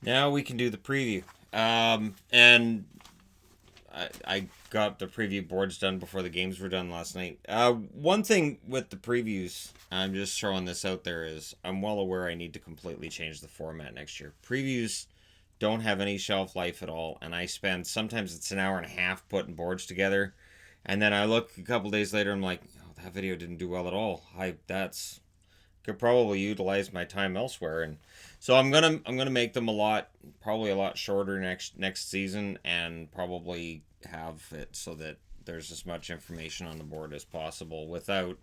Now we can do the preview. And I got the preview boards done before the games were done last night. One thing with the previews, I'm just throwing this out there, is I'm well aware I need to completely change the format next year. Previews don't have any shelf life at all, and I spend sometimes it's an hour and a half putting boards together, and then I look a couple days later, I'm like, oh, that video didn't do well at all. That's could probably utilize my time elsewhere, and so I'm gonna make them probably a lot shorter next season, and probably have it so that there's as much information on the board as possible without.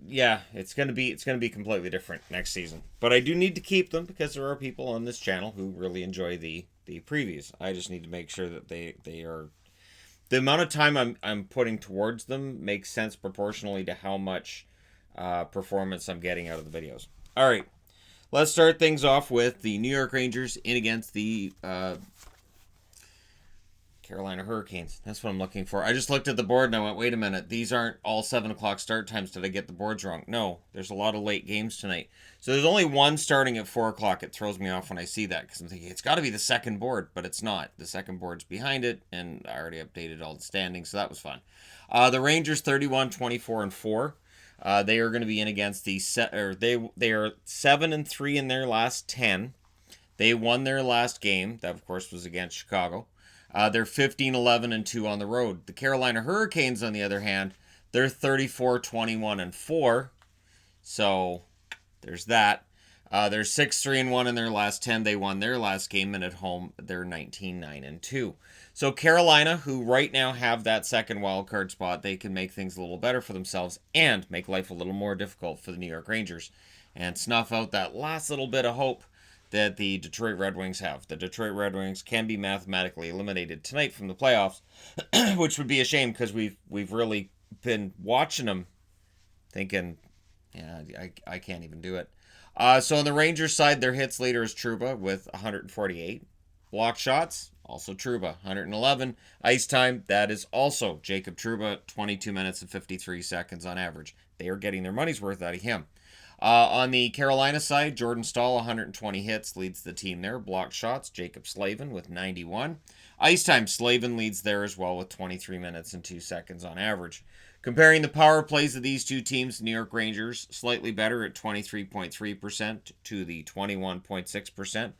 Yeah, it's gonna be completely different next season, but I do need to keep them because there are people on this channel who really enjoy the previews. I just need to make sure that they are the amount of time I'm putting towards them makes sense proportionally to how much performance I'm getting out of the videos. All right, let's start things off with the New York Rangers in against the Carolina Hurricanes. That's what I'm looking for. I just looked at the board and I went, wait a minute, these aren't all 7 o'clock start times. Did I get the boards wrong? No, there's a lot of late games tonight. So there's only one starting at 4 o'clock. It throws me off when I see that because I'm thinking it's got to be the second board, but it's not. The second board's behind it, and I already updated all the standings, so that was fun. The Rangers 31, 24, and 4. They are going to be in against they are 7-3 in their last 10. They won their last game. That of course was against Chicago. They're 15, 11, and 2 on the road. The Carolina Hurricanes, on the other hand, they're 34, 21, and 4. So there's that. They're 6, 3, and 1 in their last 10. They won their last game, and at home they're 19, 9, and 2. So Carolina, who right now have that second wild card spot, they can make things a little better for themselves and make life a little more difficult for the New York Rangers and snuff out that last little bit of hope that the Detroit Red Wings have. The Detroit Red Wings can be mathematically eliminated tonight from the playoffs, which would be a shame because we've really been watching them thinking, yeah, I can't even do it. So on the Rangers side, their hits leader is Trouba with 148. Block shots, also Trouba, 111. Ice time, that is also Jacob Trouba, 22 minutes and 53 seconds on average. They are getting their money's worth out of him. On the Carolina side, Jordan Staal, 120 hits, leads the team there. Block shots, Jacob Slavin with 91. Ice time, Slavin leads there as well with 23 minutes and 2 seconds on average. Comparing the power plays of these two teams, the New York Rangers slightly better at 23.3% to the 21.6%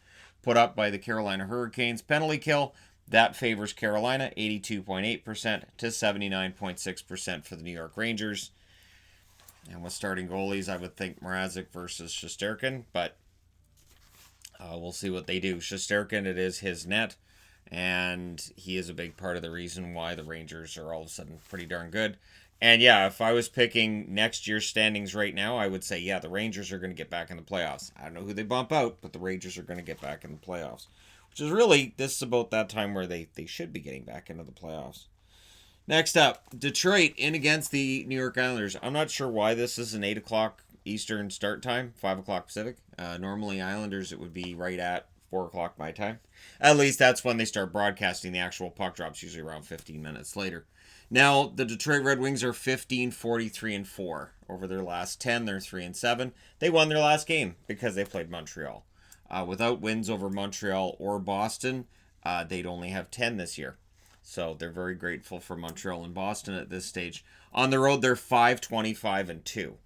put up by the Carolina Hurricanes. Penalty kill, that favors Carolina, 82.8% to 79.6% for the New York Rangers. And with starting goalies, I would think Mrazek versus Shesterkin, but we'll see what they do. Shesterkin, it is his net, and he is a big part of the reason why the Rangers are all of a sudden pretty darn good. And yeah, if I was picking next year's standings right now, I would say, yeah, the Rangers are going to get back in the playoffs. I don't know who they bump out, but the Rangers are going to get back in the playoffs. Which is really, this is about that time where they should be getting back into the playoffs. Next up, Detroit in against the New York Islanders. I'm not sure why this is an 8 o'clock Eastern start time, 5 o'clock Pacific. Normally, Islanders, it would be right at 4 o'clock my time. At least that's when they start broadcasting. The actual puck drops usually around 15 minutes later. Now, the Detroit Red Wings are 15, 43, and 4. Over their last 10, they're 3 and 7. They won their last game because they played Montreal. Without wins over Montreal or Boston, they'd only have 10 this year. So they're very grateful for Montreal and Boston at this stage. On the road, they're 5, 25, and 2.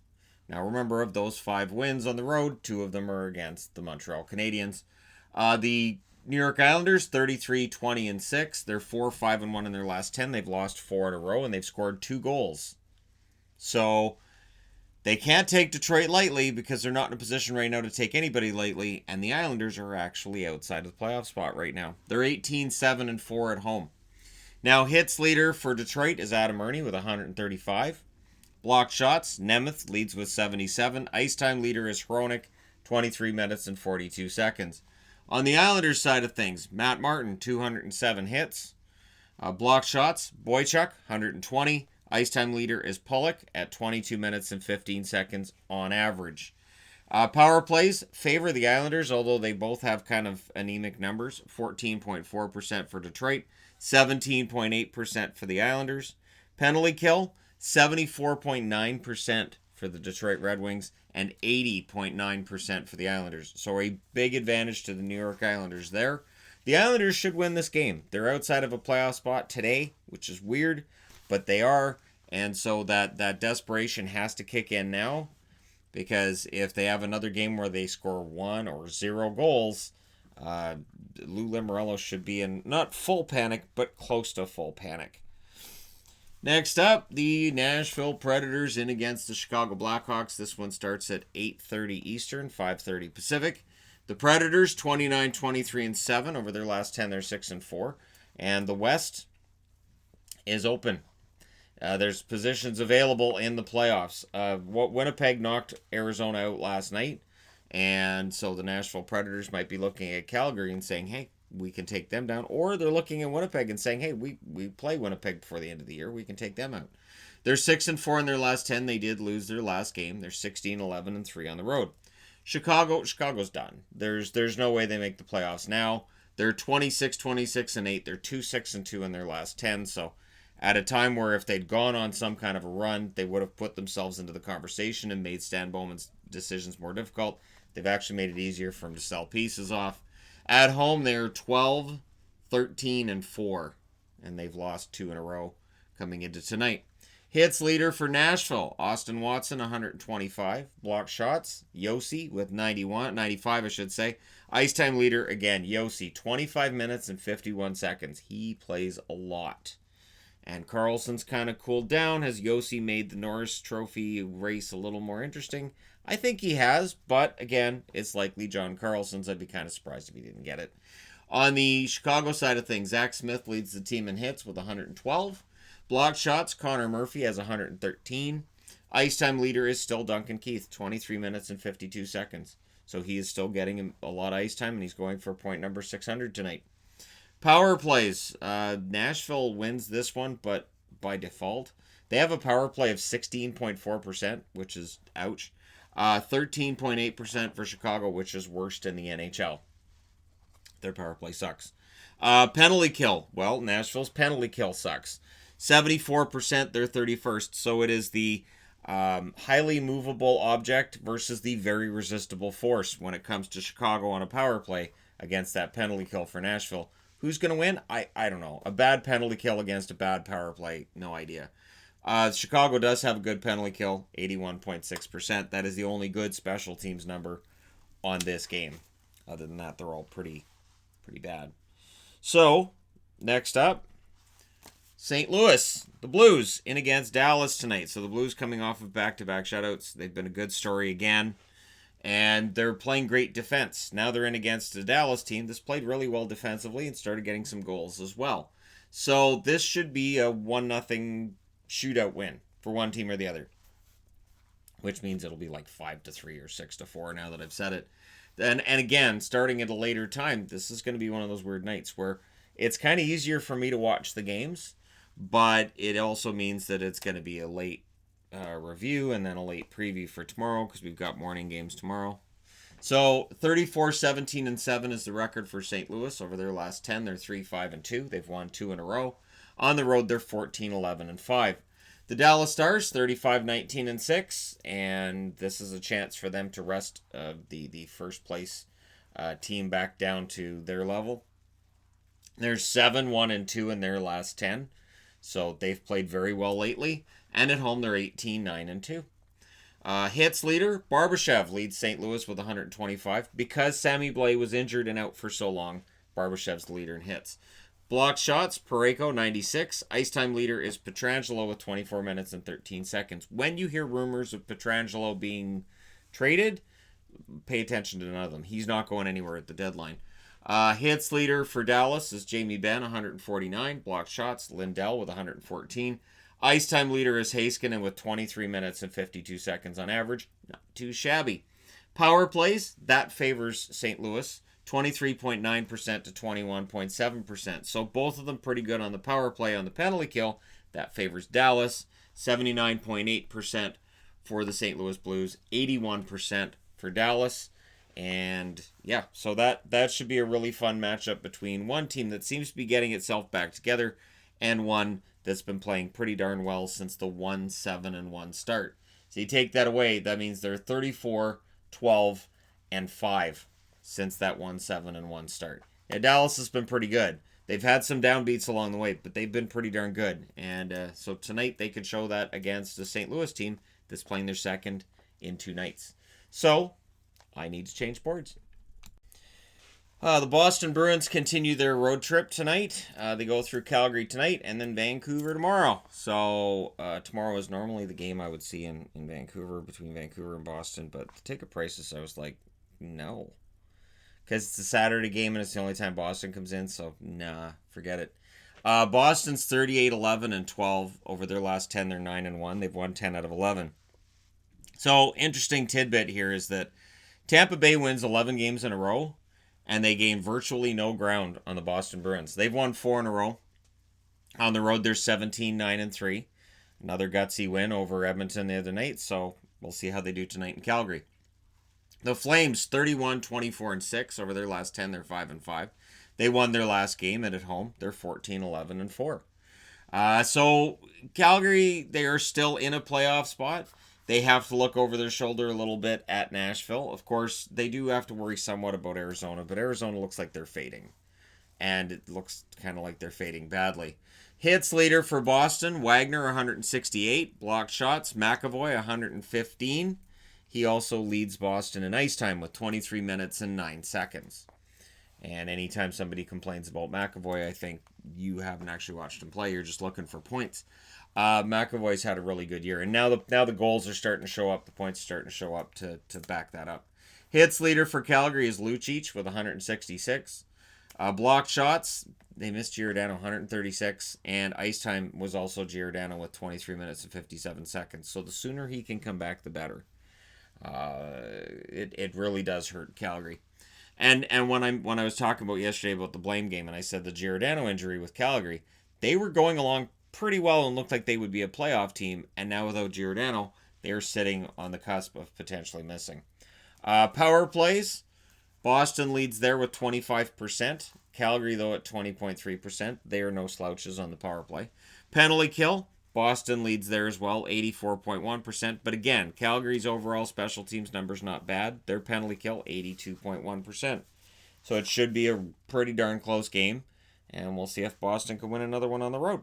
Now remember, of those 5 wins on the road, 2 of them are against the Montreal Canadiens. The New York Islanders, 33, 20, and 6. They're 4, 5, and 1 in their last 10. They've lost 4 in a row, and they've scored 2 goals. So they can't take Detroit lightly because they're not in a position right now to take anybody lightly, and the Islanders are actually outside of the playoff spot right now. They're 18, 7, and 4 at home. Now, hits leader for Detroit is Adam Erne with 135. Block shots, Nemeth leads with 77. Ice time leader is Hronek, 23 minutes and 42 seconds. On the Islanders side of things, Matt Martin, 207 hits. Block shots, Boychuk, 120. Ice time leader is Pulock at 22 minutes and 15 seconds on average. Power plays favor the Islanders, although they both have kind of anemic numbers. 14.4% for Detroit, 17.8% for the Islanders. Penalty kill, 74.9% for the Detroit Red Wings and 80.9% for the Islanders. So a big advantage to the New York Islanders there. The Islanders should win this game. They're outside of a playoff spot today, which is weird, but they are. And so that desperation has to kick in now, because if they have another game where they score 1 or 0 goals, Lou Lamoriello should be in not full panic, but close to full panic. Next up, the Nashville Predators in against the Chicago Blackhawks. This one starts at 8:30 Eastern, 5:30 Pacific. The Predators 29-23-7 over their last 10. They're 6-4, and the West is open. There's positions available in the playoffs. Winnipeg knocked Arizona out last night, and so the Nashville Predators might be looking at Calgary and saying, hey, we can take them down. Or they're looking at Winnipeg and saying, hey, we play Winnipeg before the end of the year. We can take them out. They're 6-4 in their last 10. They did lose their last game. They're 16-11-3 on the road. Chicago's done. There's no way they make the playoffs now. They're 26-8. They're 2-6-2 in their last 10. So at a time where if they'd gone on some kind of a run, they would have put themselves into the conversation and made Stan Bowman's decisions more difficult. They've actually made it easier for him to sell pieces off. At home, they're 12-13-4, and they've lost 2 in a row coming into tonight. Hits leader for Nashville, Austin Watson, 125. Block shots, Yossi with 95, I should say. Ice time leader, again, Yossi, 25 minutes and 51 seconds. He plays a lot. And Carlson's kind of cooled down. Has Yossi made the Norris Trophy race a little more interesting? I think he has, but again, it's likely John Carlson's. I'd be kind of surprised if he didn't get it. On the Chicago side of things, Zach Smith leads the team in hits with 112. Block shots, Connor Murphy has 113. Ice time leader is still Duncan Keith, 23 minutes and 52 seconds. So he is still getting a lot of ice time, and he's going for point number 600 tonight. Power plays. Nashville wins this one, but by default. They have a power play of 16.4%, which is ouch. 13.8% for Chicago, which is worst in the NHL. Their power play sucks. Penalty kill. Well, Nashville's penalty kill sucks. 74%, they're 31st. So it is the highly movable object versus the very resistible force when it comes to Chicago on a power play against that penalty kill for Nashville. Who's going to win? I don't know. A bad penalty kill against a bad power play, no idea. Chicago does have a good penalty kill, 81.6%. That is the only good special teams number on this game. Other than that, they're all pretty bad. So, next up, St. Louis, the Blues, in against Dallas tonight. So the Blues coming off of back-to-back shutouts. They've been a good story again. And they're playing great defense. Now they're in against a Dallas team that's played really well defensively and started getting some goals as well. So this should be a 1-0 shootout win for one team or the other, which means it'll be like 5-3 or 6-4 now that I've said it. And again, starting at a later time, this is going to be one of those weird nights where it's kind of easier for me to watch the games, but it also means that it's going to be a late review and then a late preview for tomorrow because we've got morning games tomorrow. So 34-17-7 is the record for St. Louis over their last 10. They're 3-5-2. They've won 2 in a row. On the road, they're 14-11-5. The Dallas Stars, 35-19-6, and this is a chance for them to rest the first place team back down to their level. They're 7-1-2 in their last 10, so they've played very well lately. And at home, they're 18-9-2. Hits leader, Barbashev leads St. Louis with 125. Because Sammy Blais was injured and out for so long, Barbashev's the leader in hits. Block shots, Parayko, 96. Ice time leader is Pietrangelo with 24 minutes and 13 seconds. When you hear rumors of Pietrangelo being traded, pay attention to none of them. He's not going anywhere at the deadline. Hits leader for Dallas is Jamie Benn, 149. Block shots, Lindell with 114. Ice time leader is Heiskanen with 23 minutes and 52 seconds on average. Not too shabby. Power plays, that favors St. Louis. 23.9% to 21.7%. So both of them pretty good on the power play. On the penalty kill, that favors Dallas. 79.8% for the St. Louis Blues. 81% for Dallas. And yeah, so that should be a really fun matchup between one team that seems to be getting itself back together and one that's been playing pretty darn well since the 1-7-1 start. So you take that away, that means they're 34, 12, and 5 since that 1-7-1 start. Yeah, Dallas has been pretty good. They've had some downbeats along the way, but they've been pretty darn good. And so tonight they could show that against the St. Louis team that's playing their second in 2 nights. So I need to change boards. The Boston Bruins continue their road trip tonight. They go through Calgary tonight and then Vancouver tomorrow. So tomorrow is normally the game I would see in Vancouver, between Vancouver and Boston. But the ticket prices, I was like, no. Because it's a Saturday game and it's the only time Boston comes in. So, nah, forget it. Boston's 38-11-12 over their last 10. They're 9-1. They've won 10 out of 11. So, interesting tidbit here is that Tampa Bay wins 11 games in a row, and they gain virtually no ground on the Boston Bruins. They've won 4 in a row. On the road, they're 17-9-3. Another gutsy win over Edmonton the other night, so we'll see how they do tonight in Calgary. The Flames, 31-24-6 over their last 10. They're 5-5. They won their last game at home. They're 14-11-4. So Calgary, they are still in a playoff spot. They have to look over their shoulder a little bit at Nashville. Of course, they do have to worry somewhat about Arizona, but Arizona looks like they're fading. And it looks kind of like they're fading badly. Hits leader for Boston, Wagner, 168. Blocked shots, McAvoy, 115. He also leads Boston in ice time with 23 minutes and 9 seconds. And anytime somebody complains about McAvoy, I think you haven't actually watched him play. You're just looking for points. McAvoy's had a really good year. And now the goals are starting to show up. The points are starting to show up to back that up. Hits leader for Calgary is Lucic with 166. Blocked shots, they missed Giordano, 136. And ice time was also Giordano with 23 minutes and 57 seconds. So the sooner he can come back, the better. It really does hurt Calgary. And when I was talking about yesterday about the blame game, and I said the Giordano injury with Calgary, they were going along pretty well and looked like they would be a playoff team, and now without Giordano, they are sitting on the cusp of potentially missing. Power plays, Boston leads there with 25%. Calgary, though, at 20.3%. They are no slouches on the power play. Penalty kill, Boston leads there as well, 84.1%. But again, Calgary's overall special teams numbers not bad. Their penalty kill, 82.1%. So it should be a pretty darn close game. And we'll see if Boston can win another one on the road.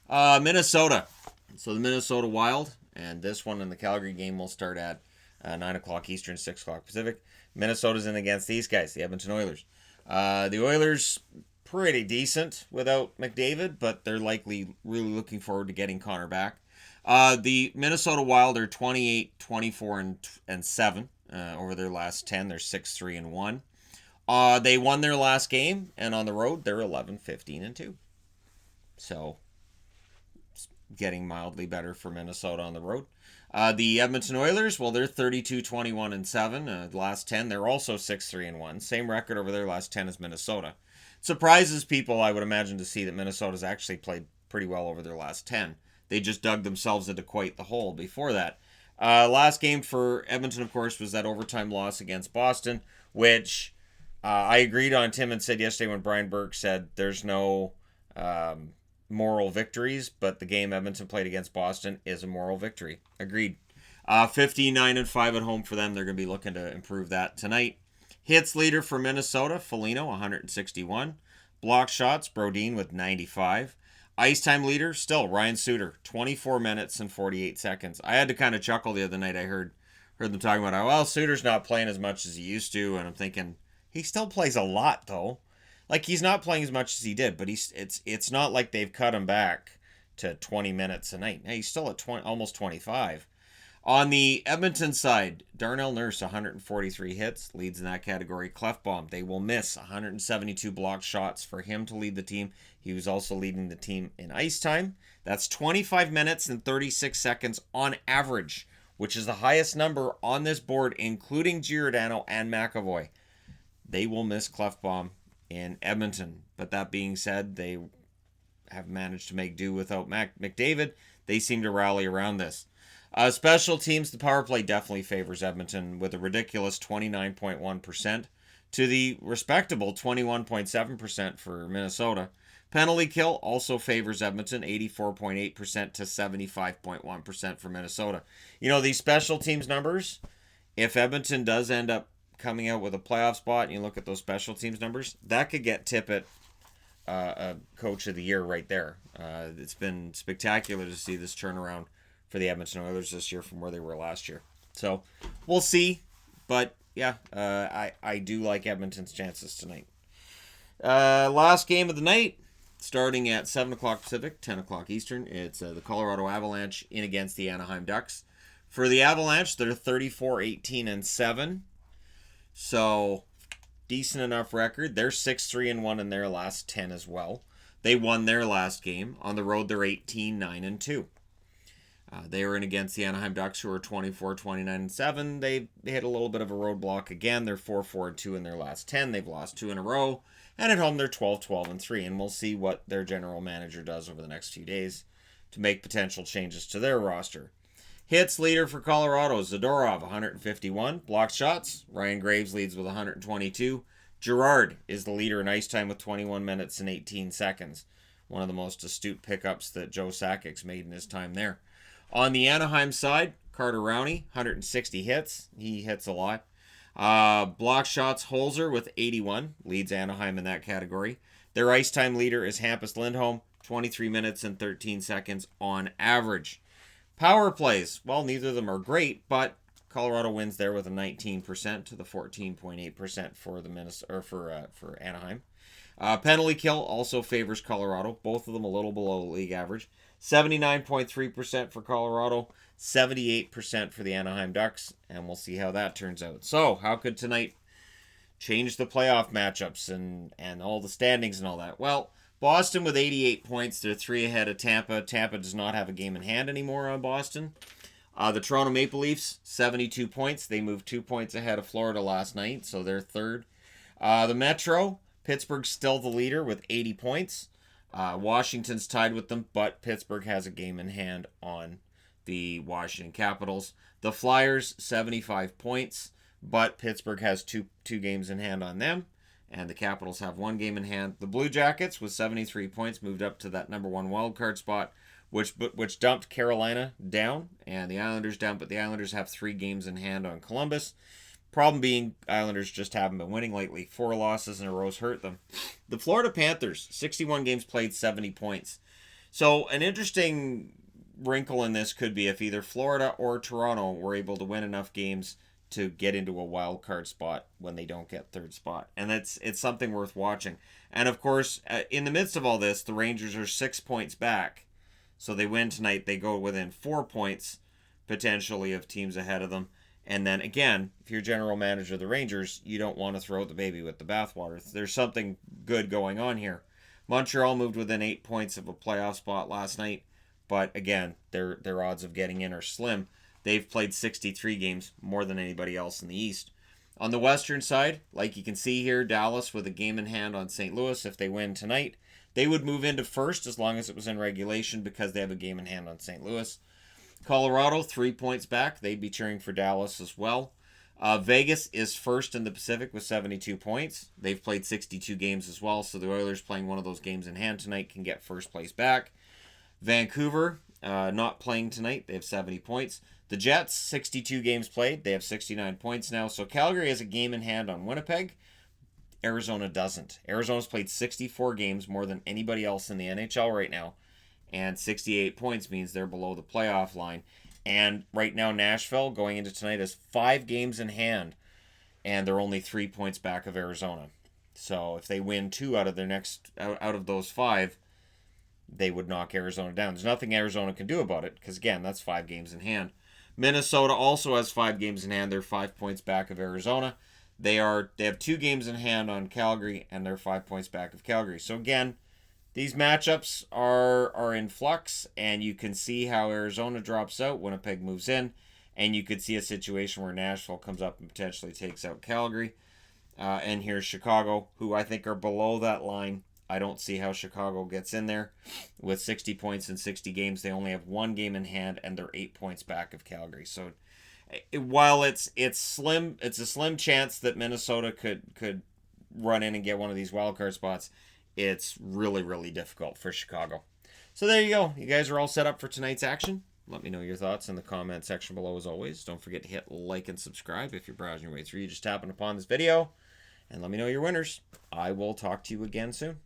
Minnesota. So the Minnesota Wild. And this one in the Calgary game will start at 9 o'clock Eastern, 6 o'clock Pacific. Minnesota's in against these guys, the Edmonton Oilers. The Oilers, pretty decent without McDavid, but they're likely really looking forward to getting Connor back. The Minnesota Wild are 28-24-7 over their last 10. They're 6-3-1. They won their last game, and on the road, they're 11-15-2. So, it's getting mildly better for Minnesota on the road. The Edmonton Oilers, well, they're 32-21-7. Last 10, they're also 6-3-1. Same record over their last 10 as Minnesota. Surprises people, I would imagine, to see that Minnesota's actually played pretty well over their last 10. They just dug themselves into quite the hole before that. Last game for Edmonton, of course, was that overtime loss against Boston, which I agreed on. Tim had said yesterday when Brian Burke said there's no moral victories, but the game Edmonton played against Boston is a moral victory. Agreed. 59-5 at home for them. They're going to be looking to improve that tonight. Hits leader for Minnesota, Foligno, 161. Block shots, Brodin with 95. Ice time leader, still Ryan Suter, 24 minutes and 48 seconds. I had to kind of chuckle the other night. I heard them talking about, well, Suter's not playing as much as he used to, and I'm thinking, he still plays a lot, though. Like, he's not playing as much as he did, but it's not like they've cut him back to 20 minutes a night. He's still at almost 25. On the Edmonton side, Darnell Nurse, 143 hits, leads in that category. Clefbaum, they will miss 172 blocked shots for him to lead the team. He was also leading the team in ice time. That's 25 minutes and 36 seconds on average, which is the highest number on this board, including Giordano and McAvoy. They will miss Clefbaum in Edmonton. But that being said, they have managed to make do without McDavid. They seem to rally around this. Special teams, the power play definitely favors Edmonton with a ridiculous 29.1% to the respectable 21.7% for Minnesota. Penalty kill also favors Edmonton, 84.8% to 75.1% for Minnesota. These special teams numbers, if Edmonton does end up coming out with a playoff spot and you look at those special teams numbers, that could get Tippett a coach of the year right there. It's been spectacular to see this turnaround for the Edmonton Oilers this year from where they were last year. So we'll see. But yeah, I do like Edmonton's chances tonight. Last game of the night, starting at 7 o'clock Pacific, 10 o'clock Eastern. It's the Colorado Avalanche in against the Anaheim Ducks. For the Avalanche, they're 34-18-7. So decent enough record. They're 6-3-1 in their last 10 as well. They won their last game. On the road, they're 18-9-2. They were in against the Anaheim Ducks, who are 24-29-7. They hit a little bit of a roadblock again. They're 4-4-2 in their last 10. They've lost 2 in a row. And at home, they're 12-12-3. And we'll see what their general manager does over the next few days to make potential changes to their roster. Hits leader for Colorado, Zadorov, 151. Blocked shots, Ryan Graves leads with 122. Girard is the leader in ice time with 21 minutes and 18 seconds. One of the most astute pickups that Joe Sakic's made in his time there. On the Anaheim side, Carter Rowney, 160 hits. He hits a lot. Block shots, Holzer with 81, leads Anaheim in that category. Their ice time leader is Hampus Lindholm, 23 minutes and 13 seconds on average. Power plays, well, neither of them are great, but Colorado wins there with a 19% to the 14.8% for the for Anaheim. Penalty kill also favors Colorado. Both of them a little below league average. 79.3% for Colorado, 78% for the Anaheim Ducks, and we'll see how that turns out. So, how could tonight change the playoff matchups and all the standings and all that? Well, Boston with 88 points. They're 3 ahead of Tampa. Tampa does not have a game in hand anymore on Boston. The Toronto Maple Leafs, 72 points. They moved 2 points ahead of Florida last night, so they're third. The Metro, Pittsburgh's still the leader with 80 points. Washington's tied with them, but Pittsburgh has a game in hand on the Washington Capitals. The Flyers, 75 points, but Pittsburgh has two games in hand on them, and the Capitals have 1 game in hand. The Blue Jackets, with 73 points, moved up to that number 1 wildcard spot, which dumped Carolina down, and the Islanders down, but the Islanders have 3 games in hand on Columbus. Problem being, Islanders just haven't been winning lately. 4 losses in a row's hurt them. The Florida Panthers, 61 games played, 70 points. So an interesting wrinkle in this could be if either Florida or Toronto were able to win enough games to get into a wild card spot when they don't get third spot. And it's something worth watching. And of course, in the midst of all this, the Rangers are 6 points back. So they win tonight. They go within 4 points, potentially, of teams ahead of them. And then again, if you're general manager of the Rangers, you don't want to throw the baby with the bathwater. There's something good going on here. Montreal moved within 8 points of a playoff spot last night, but again, their odds of getting in are slim. They've played 63 games, more than anybody else in the East. On the Western side, like you can see here, Dallas with a game in hand on St. Louis. If they win tonight, they would move into first as long as it was in regulation because they have a game in hand on St. Louis. Colorado, 3 points back. They'd be cheering for Dallas as well. Vegas is first in the Pacific with 72 points. They've played 62 games as well, so the Oilers playing one of those games in hand tonight can get first place back. Vancouver, not playing tonight. They have 70 points. The Jets, 62 games played. They have 69 points now. So Calgary has a game in hand on Winnipeg. Arizona doesn't. Arizona's played 64 games, more than anybody else in the NHL right now. And 68 points means they're below the playoff line. And right now, Nashville, going into tonight, has 5 games in hand. And they're only 3 points back of Arizona. So if they win 2 out of those 5, they would knock Arizona down. There's nothing Arizona can do about it, because again, that's 5 games in hand. Minnesota also has 5 games in hand. They're 5 points back of Arizona. They have 2 games in hand on Calgary, and they're 5 points back of Calgary. So again, these matchups are in flux, and you can see how Arizona drops out, Winnipeg moves in, and you could see a situation where Nashville comes up and potentially takes out Calgary. And here's Chicago, who I think are below that line. I don't see how Chicago gets in there. With 60 points in 60 games, they only have 1 game in hand, and they're 8 points back of Calgary. So while it's a slim chance that Minnesota could run in and get one of these wildcard spots, it's really, really difficult for Chicago. So there you go. You guys are all set up for tonight's action. Let me know your thoughts in the comment section below as always. Don't forget to hit like and subscribe if you're browsing your way through. You just happened upon this video. And let me know your winners. I will talk to you again soon.